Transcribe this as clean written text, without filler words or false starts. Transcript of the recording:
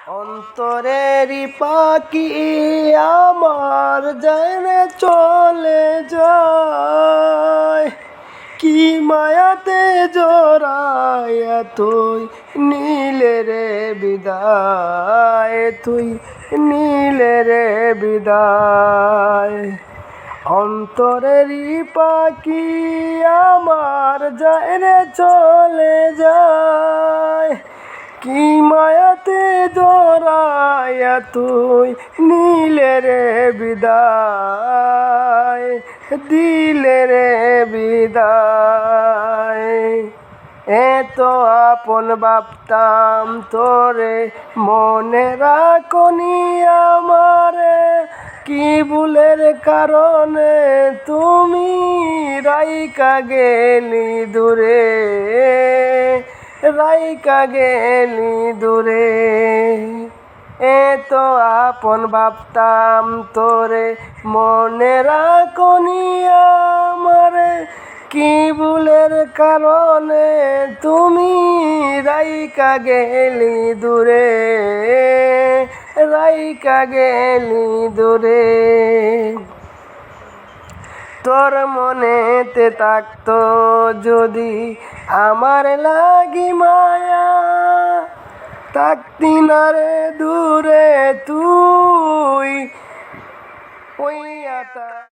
অন্তরেরই পাখি আমার জেনে চলে যায়, কি মায়াতে জড়ায় তুই নীলে রে বিদায়, তুই নীলে রে বিদায়। অন্তরেরই পাখি আমার জেনে চলে যায়, কি মায়াতে জড়াইয়া তুই নীলে রে বিদায়, দিলে রে বিদায়। এত আপন ভাবতাম তোরে, মনে রাখনি আমারে, কি ভুলের কারণে তুমি রাইকা গেলি দূরে, রাইকা গেলি দূরে। এত আপন ভাবতাম তোরে, মনে রাখনি আমারে, কি ভুলের কারণে তুমি রাইকা গেলি দূরে, রাইকা গেলি দূরে। তোর মনেতে থাকতো যদি আমার লাগি মায়া, থাকতি না রে দূরে তুই ওই